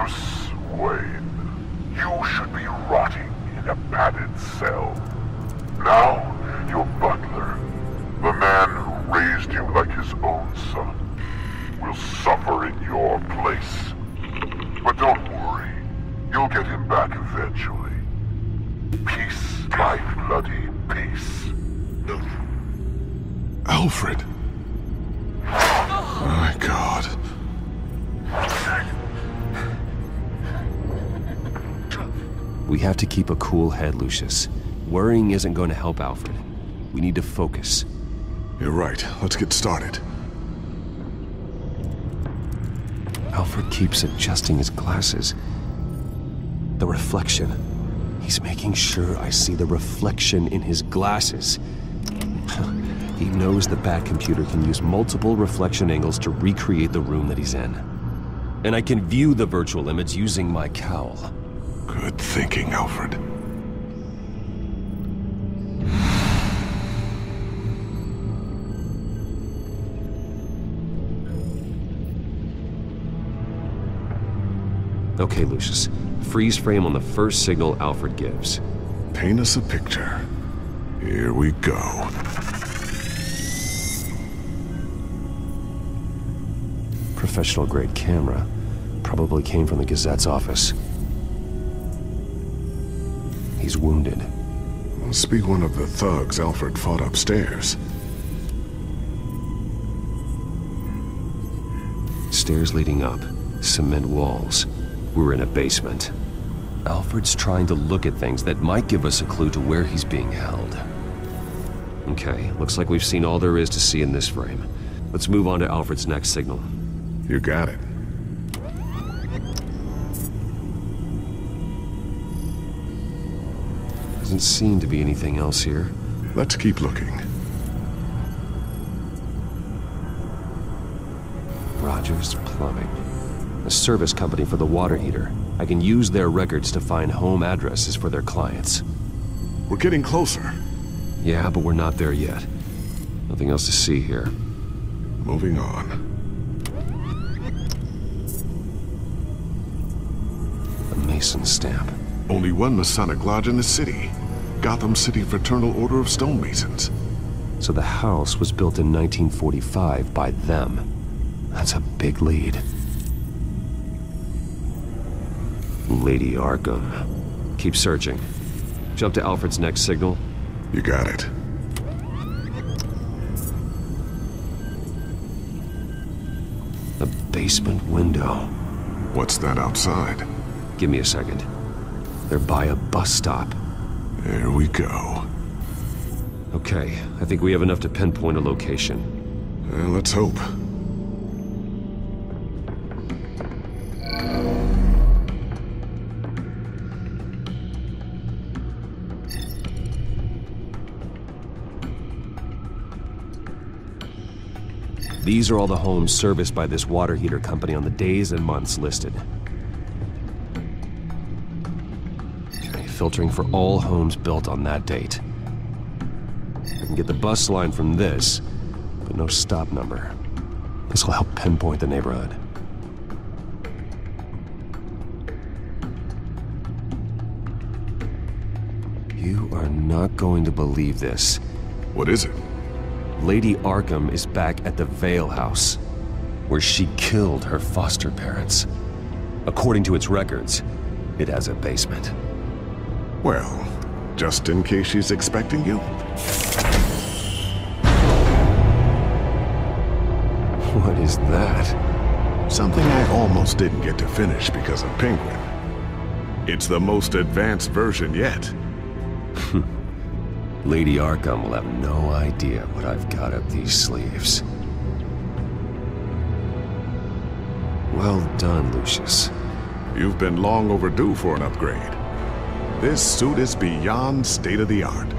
worse, Wayne. You should be rotting in a padded cell. Now, your butler, the man who raised you like his own son, will suffer in your place. But don't worry, you'll get him back eventually. Peace, my bloody peace. Alfred! My God. We have to keep a cool head, Lucius. Worrying isn't going to help Alfred. We need to focus. You're right. Let's get started. Alfred keeps adjusting his glasses. The reflection. He's making sure I see the reflection in his glasses. He knows the Batcomputer can use multiple reflection angles to recreate the room that he's in. And I can view the virtual image using my cowl. Good thinking, Alfred. Okay, Lucius. Freeze frame on the first signal Alfred gives. Paint us a picture. Here we go. Professional-grade camera. Probably came from the Gazette's office. He's wounded. Must be one of the thugs Alfred fought upstairs. Stairs leading up. Cement walls. We're in a basement. Alfred's trying to look at things that might give us a clue to where he's being held. Okay, looks like we've seen all there is to see in this frame. Let's move on to Alfred's next signal. You got it. Doesn't seem to be anything else here. Let's keep looking. Rogers Plumbing. A service company for the water heater. I can use their records to find home addresses for their clients. We're getting closer. Yeah, but we're not there yet. Nothing else to see here. Moving on. A Mason stamp. Only one Masonic lodge in the city. Gotham City Fraternal Order of Stonemasons. So the house was built in 1945 by them. That's a big lead. Lady Arkham. Keep searching. Jump to Alfred's next signal. You got it. A basement window. What's that outside? Give me a second. They're by a bus stop. There we go. Okay, I think we have enough to pinpoint a location. Let's hope. These are all the homes serviced by this water heater company on the days and months listed. Okay, filtering for all homes built on that date. I can get the bus line from this, but no stop number. This will help pinpoint the neighborhood. You are not going to believe this. What is it? Lady Arkham is back at the Vale house, where she killed her foster parents. According to its records, it has a basement. Well, just in case she's expecting you. What is that? Something I almost didn't get to finish because of Penguin. It's the most advanced version yet. Lady Arkham will have no idea what I've got up these sleeves. Well done, Lucius. You've been long overdue for an upgrade. This suit is beyond state-of-the-art.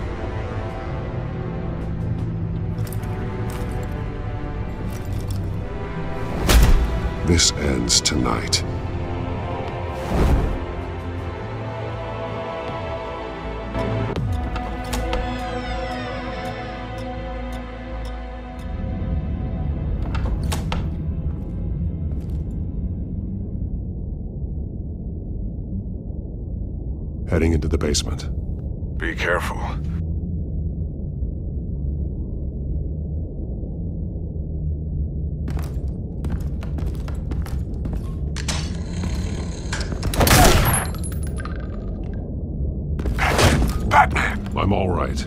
This ends tonight. heading into the basement. Be careful. Batman! I'm all right.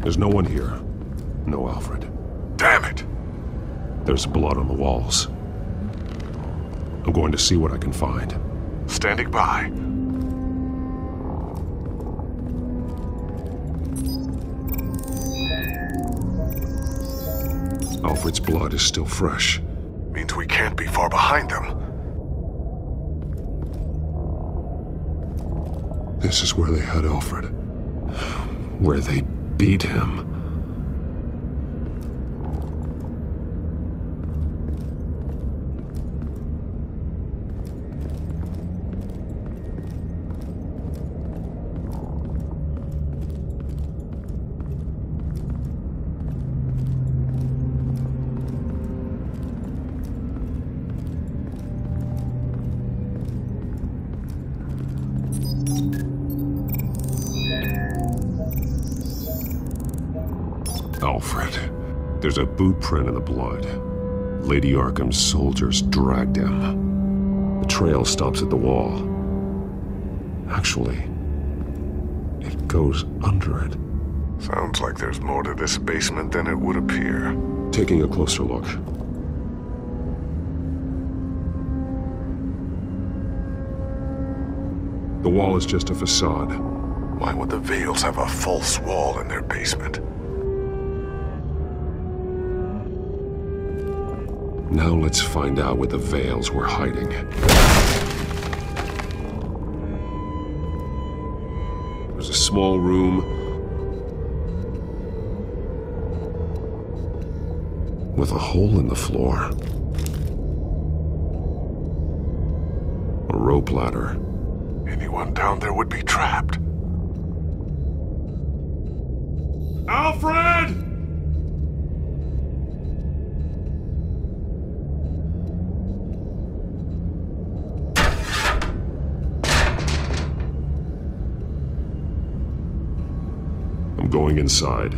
There's no one here. No Alfred. Damn it! There's blood on the walls. I'm going to see what I can find. Standing by. Alfred's blood is still fresh. Means we can't be far behind them. This is where they had Alfred. Where they beat him. Alfred. There's a boot print in the blood. Lady Arkham's soldiers dragged him. The trail stops at the wall. Actually, it goes under it. Sounds like there's more to this basement than it would appear. Taking a closer look. The wall is just a facade. Why would the Vales have a false wall in their basement? Now let's find out where the Vales were hiding. There's a small room with a hole in the floor. A rope ladder. Anyone down there would be trapped. Alfred! I'm going inside.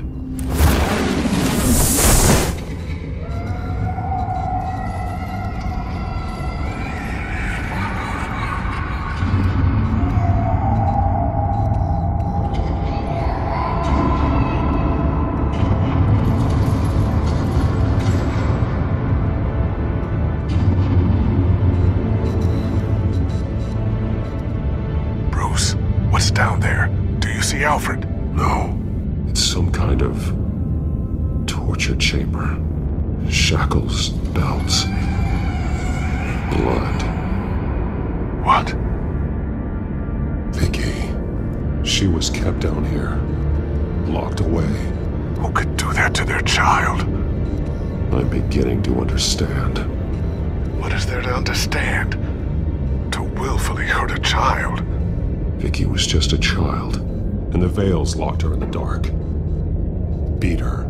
Bruce, what's down there? Do you see Alfred? No. It's some kind of torture chamber. Shackles, belts, blood. What? Vicky. She was kept down here, locked away. Who could do that to their child? I'm beginning to understand. What is there to understand? To willfully hurt a child? Vicky was just a child, and the Vales locked her in the dark. Beat her.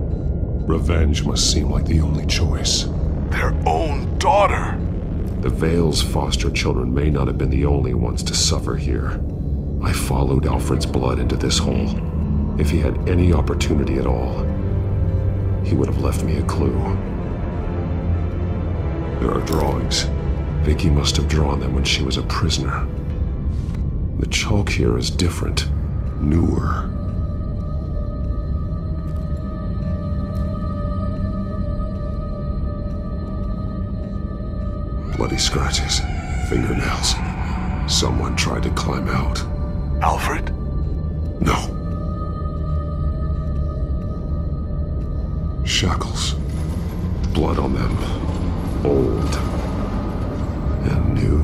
Revenge must seem like the only choice. Their own daughter! The Vales' foster children may not have been the only ones to suffer here. I followed Alfred's blood into this hole. If he had any opportunity at all, he would have left me a clue. There are drawings. Vicky must have drawn them when she was a prisoner. The chalk here is different, newer. Bloody scratches, fingernails. Someone tried to climb out. Alfred? No. Shackles. Blood on them. Old. And new.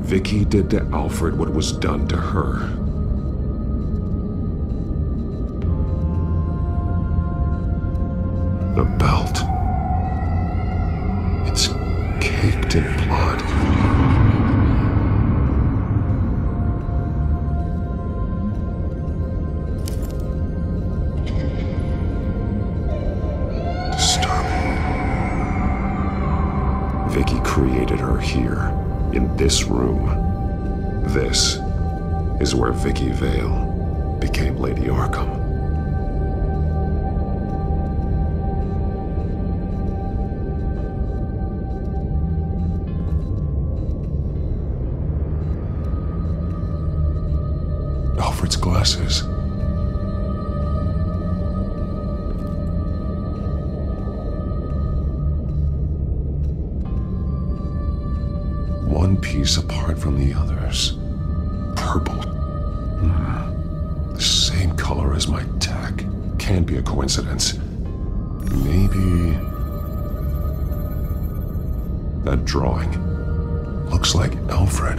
Vicky did to Alfred what was done to her. The belt. It's caked in blood. Vicky created her here, in this room. This is where Vicky Vale became Lady Arkham. Alfred's glasses. One piece apart from the others. Purple. The same color as my tech. Can't be a coincidence. Maybe... that drawing looks like Alfred.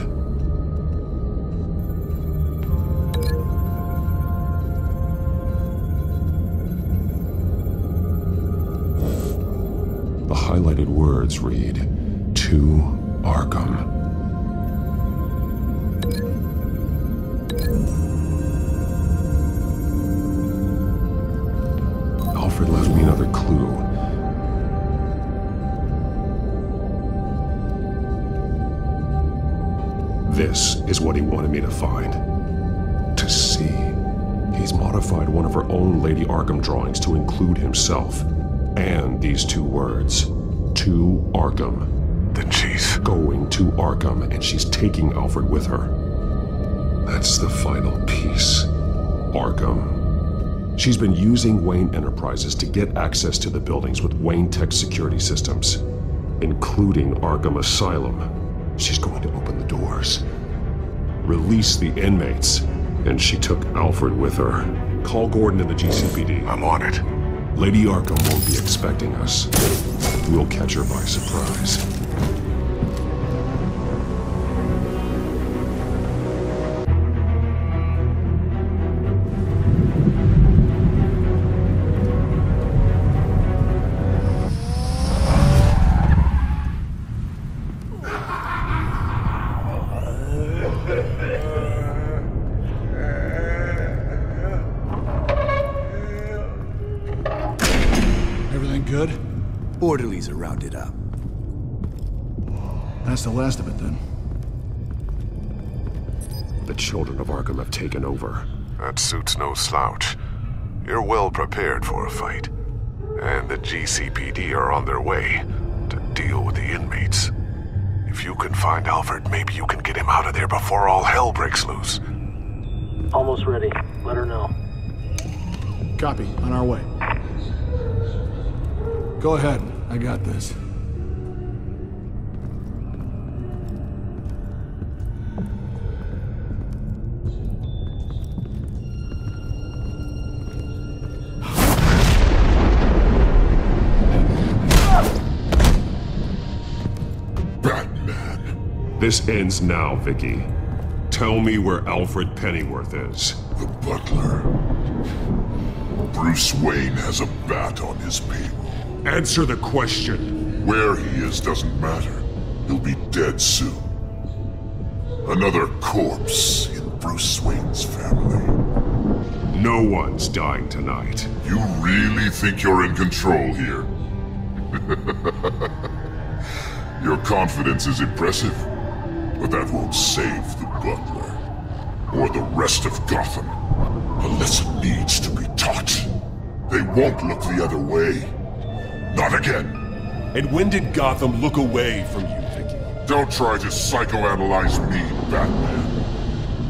The highlighted words read, "To Arkham." Alfred left me another clue. This is what he wanted me to find. To see. He's modified one of her own Lady Arkham drawings to include himself. And these two words. To Arkham. Then she's going to Arkham, and she's taking Alfred with her. That's the final piece. Arkham. She's been using Wayne Enterprises to get access to the buildings with Wayne Tech security systems, including Arkham Asylum. She's going to open the doors, release the inmates, and she took Alfred with her. Call Gordon in the GCPD. I'm on it. Lady Arkham won't be expecting us. We'll catch her by surprise. Everything good? Orderlies are rounded up. That's the last of it, then. The children of Arkham have taken over. That suit's no slouch. You're well prepared for a fight. And the GCPD are on their way to deal with the inmates. If you can find Alfred, maybe you can get him out of there before all hell breaks loose. Almost ready. Let her know. Copy. On our way. Go ahead. I got this. Batman. This ends now, Vicky. Tell me where Alfred Pennyworth is. The butler. Bruce Wayne has a bat on his payroll. Answer the question. Where he is doesn't matter. He'll be dead soon. Another corpse in Bruce Wayne's family. No one's dying tonight. You really think you're in control here? Your confidence is impressive, but that won't save the butler. Or the rest of Gotham. A lesson needs to be taught. They won't look the other way. Not again. And when did Gotham look away from you, Vicky? Don't try to psychoanalyze me, Batman.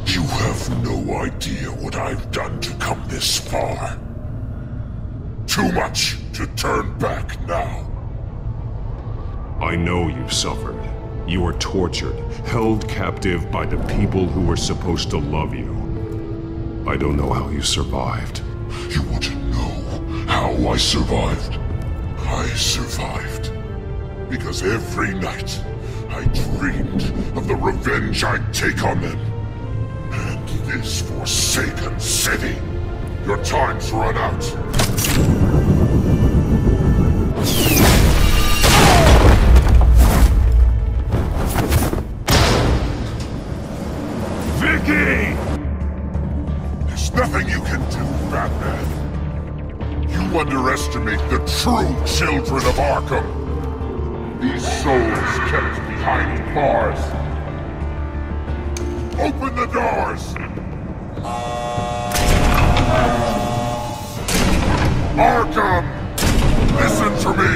You have no idea what I've done to come this far. Too much to turn back now. I know you've suffered. You were tortured, held captive by the people who were supposed to love you. I don't know how you survived. You want to know how I survived? I survived because every night I dreamed of the revenge I'd take on them. And this forsaken city. Your time's run out. Vicky! There's nothing you can do, Batman. You underestimate the true children of Arkham. These souls kept behind bars. Open the doors! Arkham! Listen to me!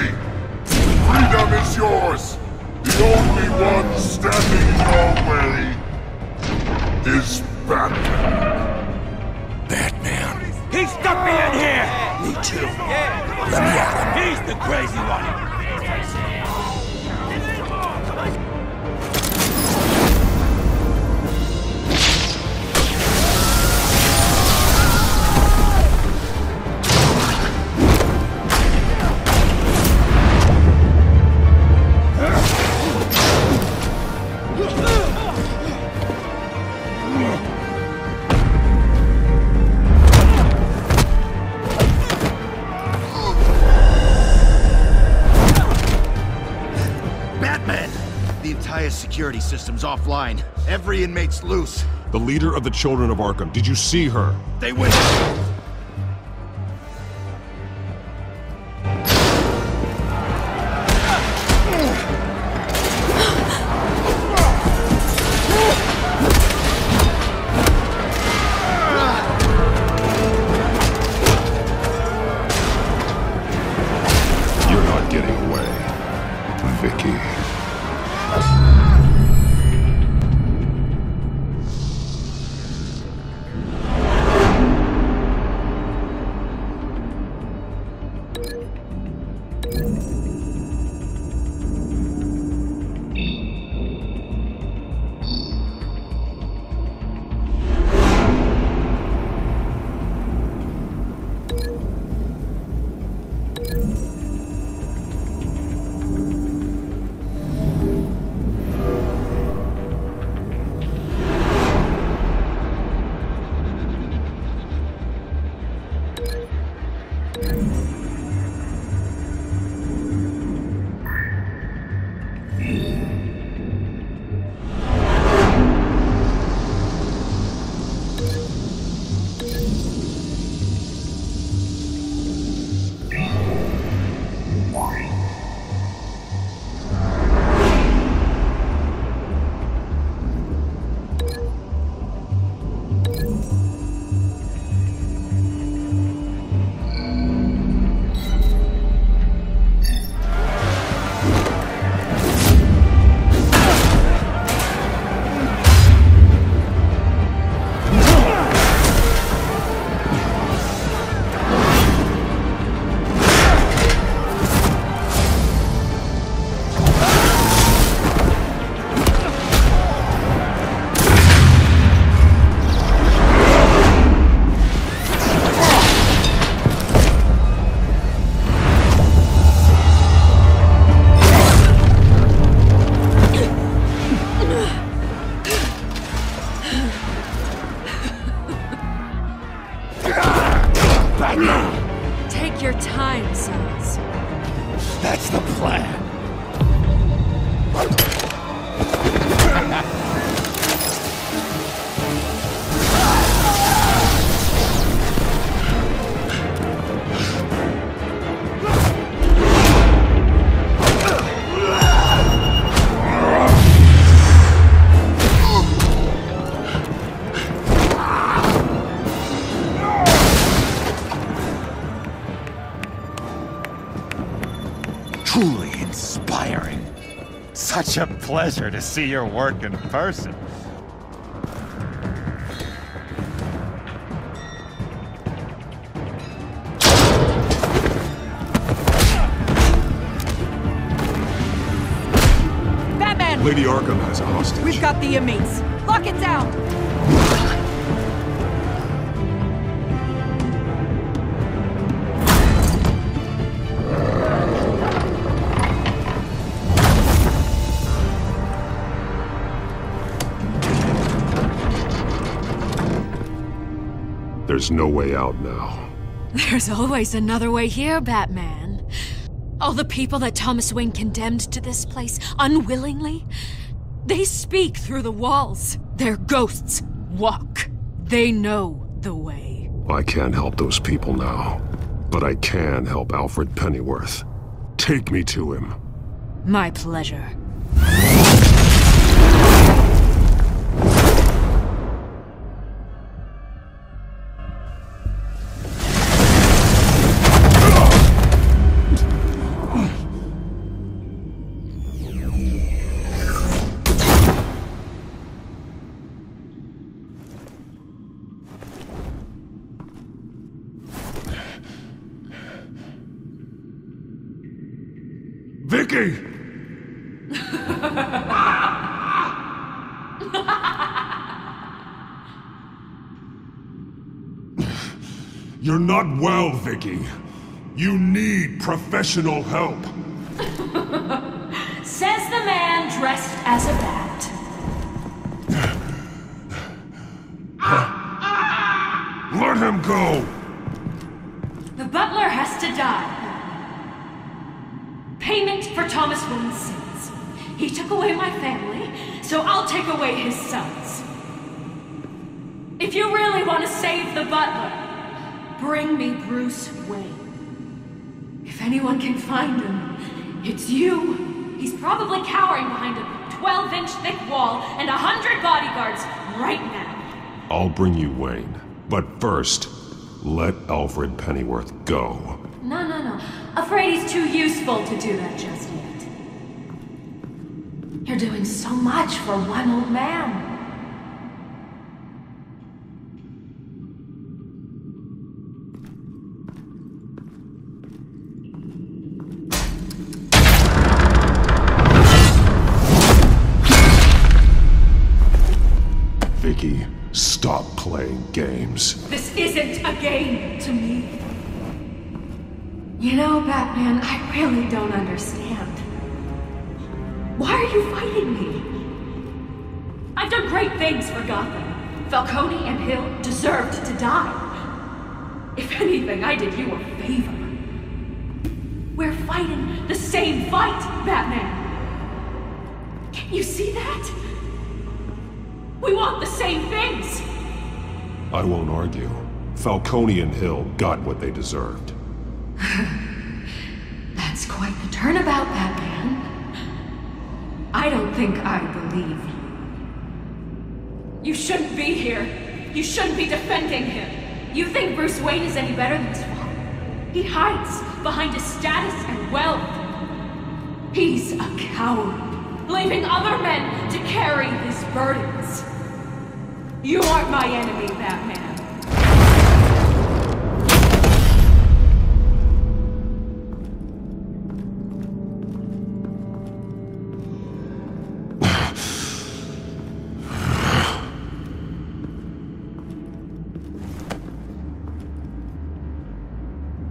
Freedom is yours! The only one standing in your way is Batman. Batman. He stuck me in here! Me too. Yeah. Let me at him. He's the crazy one! Security system's offline. Every inmate's loose. The leader of the Children of Arkham. Did you see her? They went. You're not getting away, Vicky. Take your time, sons. That's the plan. Truly inspiring. Such a pleasure to see your work in person. Batman! Lady Arkham has a hostage. We've got the inmates. Lock it down! There's no way out now. There's always another way here, Batman. All the people that Thomas Wayne condemned to this place unwillingly, they speak through the walls. Their ghosts walk. They know the way. I can't help those people now, but I can help Alfred Pennyworth. Take me to him. My pleasure. Vicky! You're not well, Vicky. You need professional help. Says the man dressed as a bat. Let him go! The butler has to die. Payment for Thomas Wayne's sins. He took away my family, so I'll take away his sons. If you really want to save the butler, bring me Bruce Wayne. If anyone can find him, it's you. He's probably cowering behind a 12-inch thick wall and 100 bodyguards right now. I'll bring you Wayne. But first, let Alfred Pennyworth go. No. Afraid he's too useful to do that just yet. You're doing so much for one old man. Vicky, stop playing games. This isn't a game to me. You know, Batman, I really don't understand. Why are you fighting me? I've done great things for Gotham. Falcone and Hill deserved to die. If anything, I did you a favor. We're fighting the same fight, Batman. Can't you see that? We want the same things. I won't argue. Falcone and Hill got what they deserved. That's quite the turnabout, Batman. I don't think I believe you. You shouldn't be here. You shouldn't be defending him. You think Bruce Wayne is any better than his father? He hides behind his status and wealth. He's a coward, leaving other men to carry his burdens. You aren't my enemy, Batman.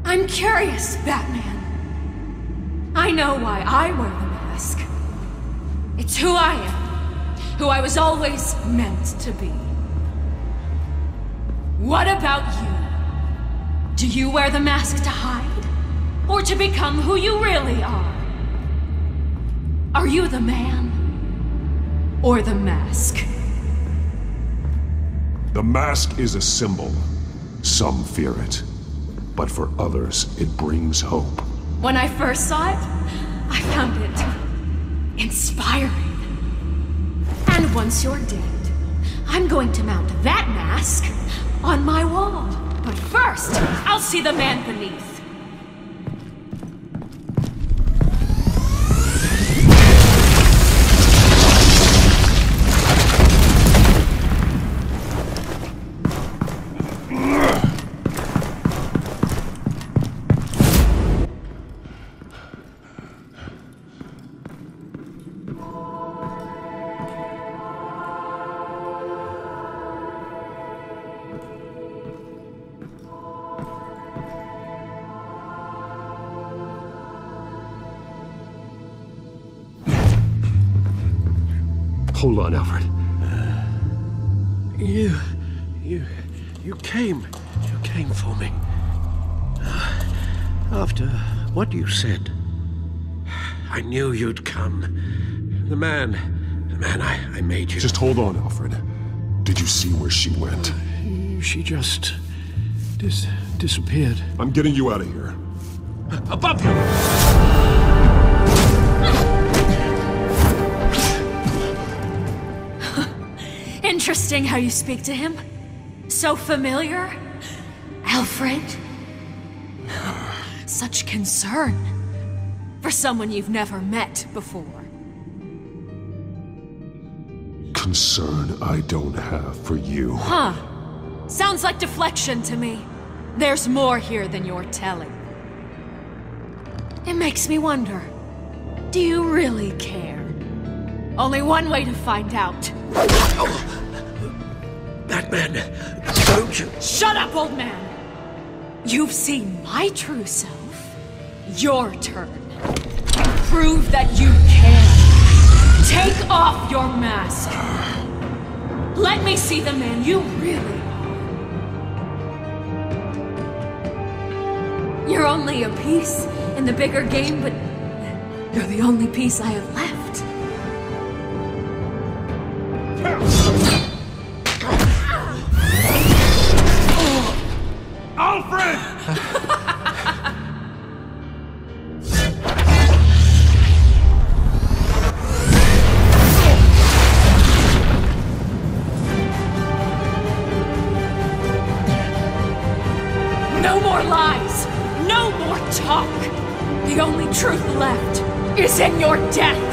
I'm curious, Batman. I know why I wear the mask. It's who I am, who I was always meant to be. What about you? Do you wear the mask to hide? Or to become who you really are? Are you the man? Or the mask? The mask is a symbol. Some fear it. But for others, it brings hope. When I first saw it, I found it inspiring. And once you're dead, I'm going to mount that mask on my wall. But first, I'll see the man beneath. Hold on, Alfred. You came for me. After what you said, I knew you'd come. The man I made you. Just hold on, Alfred. Did you see where she went? She just disappeared. I'm getting you out of here. Above you! interesting how you speak to him. So familiar. Alfred. Such concern. For someone you've never met before. Concern I don't have for you. Huh. Sounds like deflection to me. There's more here than you're telling. It makes me wonder. Do you really care? Only one way to find out. Batman, don't you... Shut up, old man! You've seen my true self. Your turn. Prove that you can. Take off your mask. Let me see the man you really are. You're only a piece in the bigger game, but you're the only piece I have left. Alfred! No more lies! No more talk! The only truth left is in your death!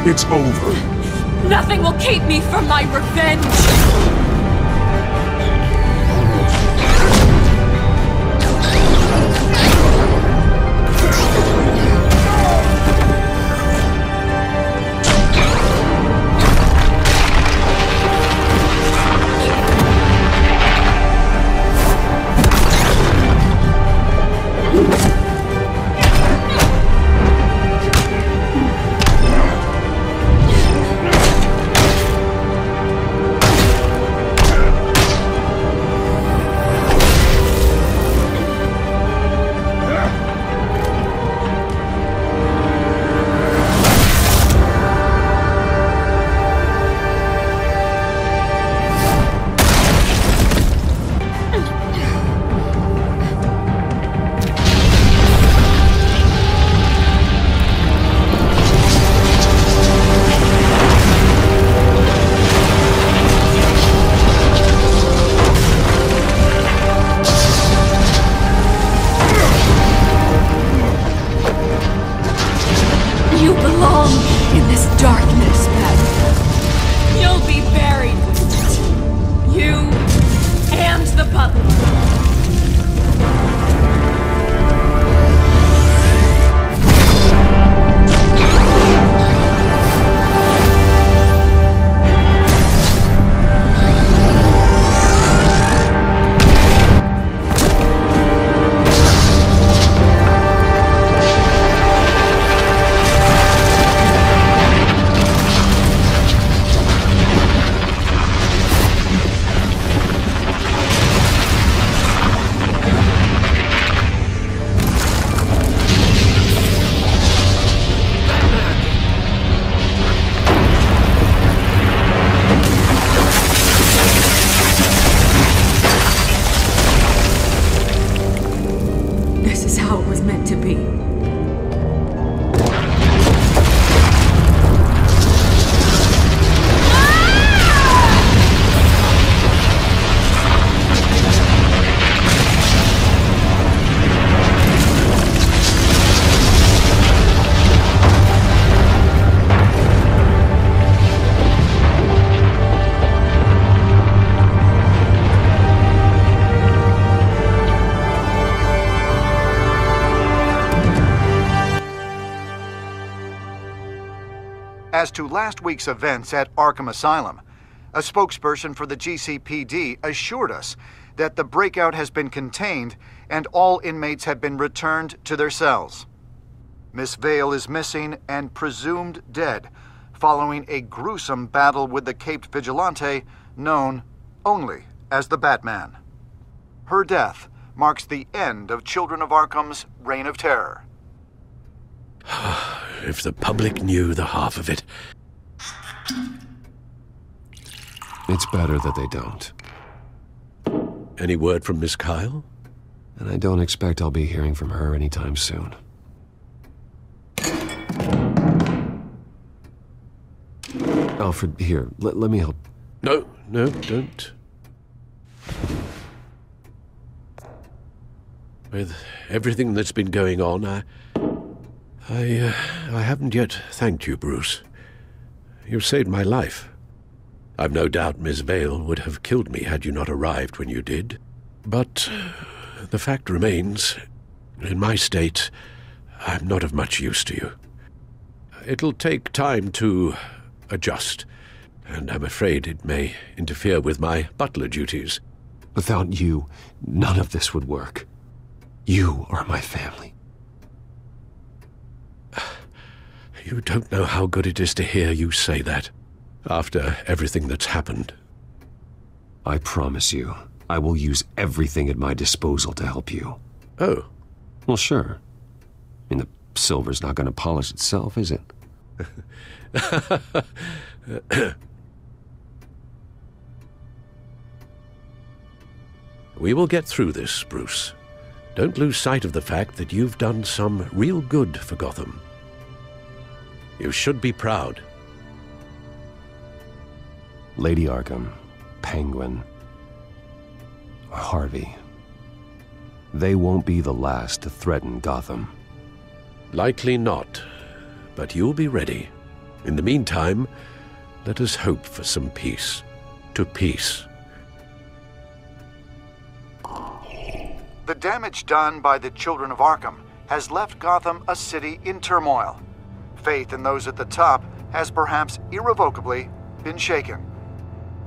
It's over. Nothing will keep me from my revenge! As to last week's events at Arkham Asylum, a spokesperson for the GCPD assured us that the breakout has been contained and all inmates have been returned to their cells. Miss Vale is missing and presumed dead following a gruesome battle with the caped vigilante known only as the Batman. Her death marks the end of Children of Arkham's reign of terror. If the public knew the half of it. It's better that they don't. Any word from Miss Kyle? And I don't expect I'll be hearing from her anytime soon. Alfred, here, let me help. No, don't. With everything that's been going on, I haven't yet thanked you, Bruce. You've saved my life. I've no doubt Miss Vale would have killed me had you not arrived when you did. But the fact remains, in my state, I'm not of much use to you. It'll take time to adjust, and I'm afraid it may interfere with my butler duties. Without you, none of this would work. You are my family. You don't know how good it is to hear you say that, after everything that's happened. I promise you, I will use everything at my disposal to help you. Oh. Well, sure. I mean, the silver's not going to polish itself, is it? We will get through this, Bruce. Don't lose sight of the fact that you've done some real good for Gotham. You should be proud. Lady Arkham, Penguin, or Harvey. They won't be the last to threaten Gotham. Likely not, but you'll be ready. In the meantime, let us hope for some peace. To peace. The damage done by the Children of Arkham has left Gotham a city in turmoil. Faith in those at the top has perhaps irrevocably been shaken.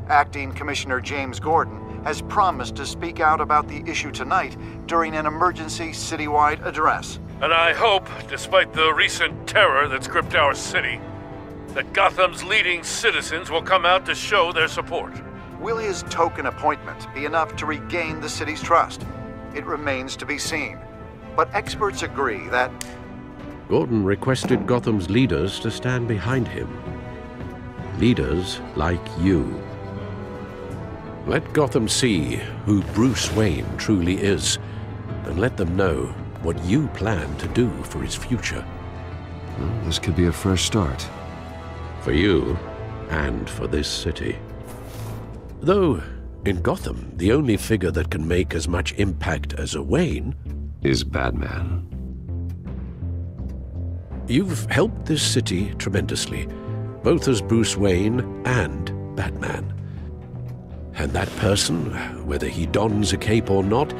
Acting Commissioner James Gordon has promised to speak out about the issue tonight during an emergency citywide address. And I hope, despite the recent terror that's gripped our city, that Gotham's leading citizens will come out to show their support. Will his token appointment be enough to regain the city's trust? It remains to be seen. But experts agree that Gordon requested Gotham's leaders to stand behind him. Leaders like you. Let Gotham see who Bruce Wayne truly is, and let them know what you plan to do for his future. Well, this could be a fresh start. For you, and for this city. Though, in Gotham, the only figure that can make as much impact as a Wayne is Batman. You've helped this city tremendously, both as Bruce Wayne and Batman. And that person, whether he dons a cape or not,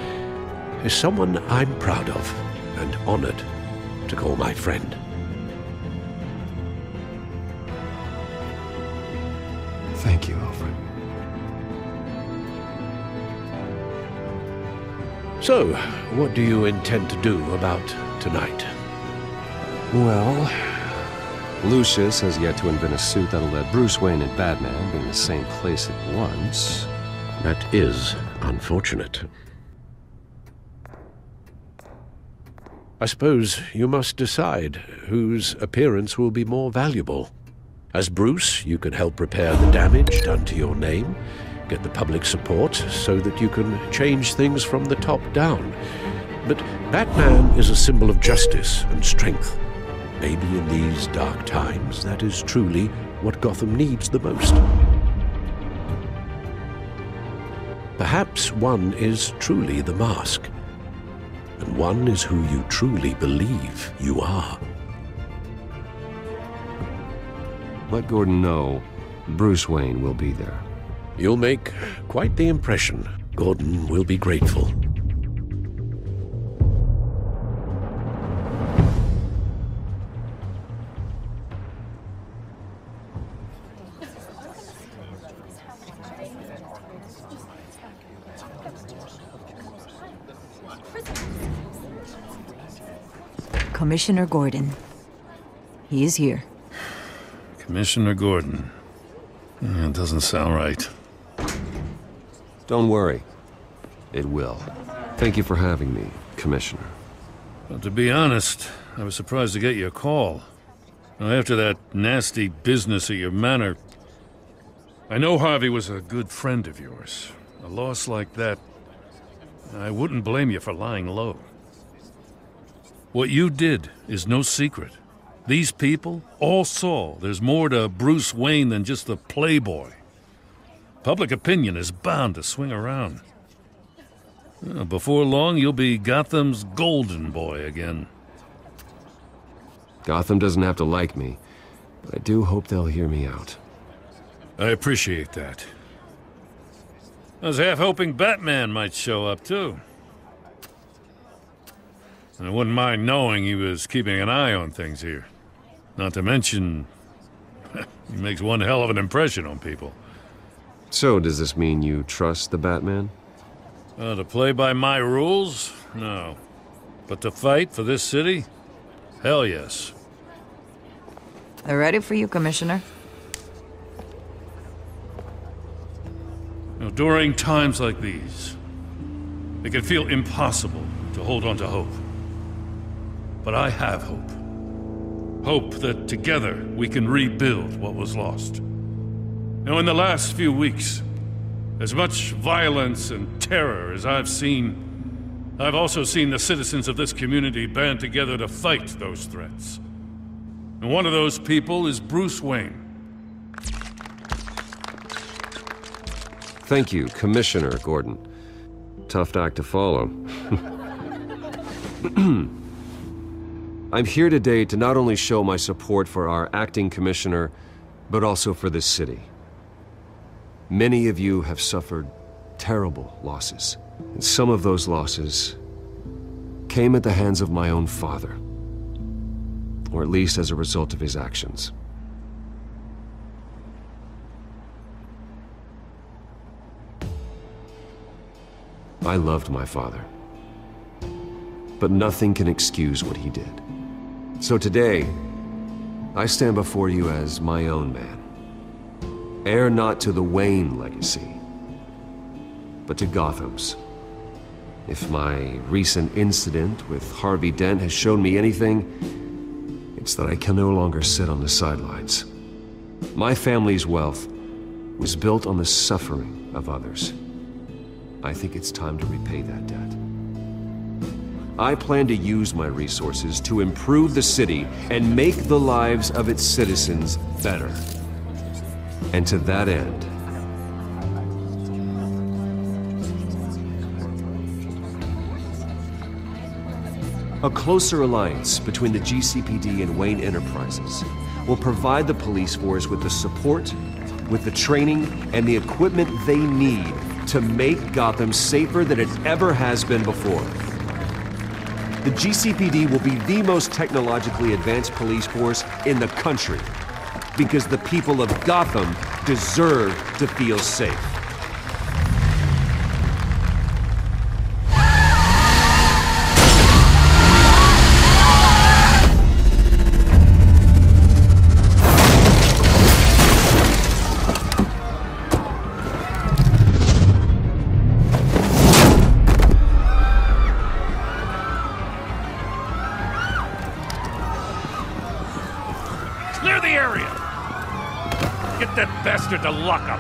is someone I'm proud of and honored to call my friend. Thank you, Alfred. So, what do you intend to do about tonight? Well, Lucius has yet to invent a suit that'll let Bruce Wayne and Batman be in the same place at once. That is unfortunate. I suppose you must decide whose appearance will be more valuable. As Bruce, you can help repair the damage done to your name, get the public support so that you can change things from the top down. But Batman is a symbol of justice and strength. Maybe in these dark times, that is truly what Gotham needs the most. Perhaps one is truly the mask, and one is who you truly believe you are. Let Gordon know Bruce Wayne will be there. You'll make quite the impression. Gordon will be grateful. Commissioner Gordon. He is here. Commissioner Gordon. It doesn't sound right. Don't worry. It will. Thank you for having me, Commissioner. Well, to be honest, I was surprised to get your call. Now, after that nasty business at your manor, I know Harvey was a good friend of yours. A loss like that, I wouldn't blame you for lying low. What you did is no secret. These people all saw there's more to Bruce Wayne than just the playboy. Public opinion is bound to swing around. Before long, you'll be Gotham's golden boy again. Gotham doesn't have to like me, but I do hope they'll hear me out. I appreciate that. I was half hoping Batman might show up, too. I wouldn't mind knowing he was keeping an eye on things here. Not to mention, he makes one hell of an impression on people. So, does this mean you trust the Batman? To play by my rules? No. But to fight for this city? Hell yes. They're ready for you, Commissioner. During times like these, it can feel impossible to hold on to hope. But I have hope. Hope that together we can rebuild what was lost. In the last few weeks, as much violence and terror as I've seen, I've also seen the citizens of this community band together to fight those threats. And one of those people is Bruce Wayne. Thank you, Commissioner Gordon. Tough act to follow. I'm here today to not only show my support for our acting commissioner, but also for this city. Many of you have suffered terrible losses, and some of those losses came at the hands of my own father, or at least as a result of his actions. I loved my father, but nothing can excuse what he did. So today, I stand before you as my own man. Heir not to the Wayne legacy, but to Gotham's. If my recent incident with Harvey Dent has shown me anything, it's that I can no longer sit on the sidelines. My family's wealth was built on the suffering of others. I think it's time to repay that debt. I plan to use my resources to improve the city and make the lives of its citizens better. And to that end, a closer alliance between the GCPD and Wayne Enterprises will provide the police force with the support, with the training, and the equipment they need to make Gotham safer than it ever has been before. The GCPD will be the most technologically advanced police force in the country, because the people of Gotham deserve to feel safe. Clear the area! Get that bastard to lock up!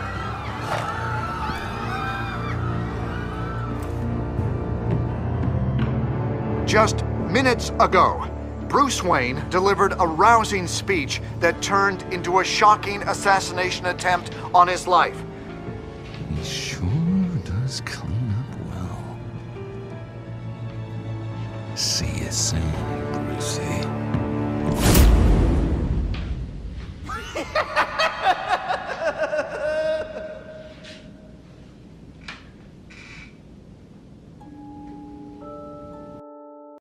Just minutes ago, Bruce Wayne delivered a rousing speech that turned into a shocking assassination attempt on his life. He sure does clean up well. See you soon.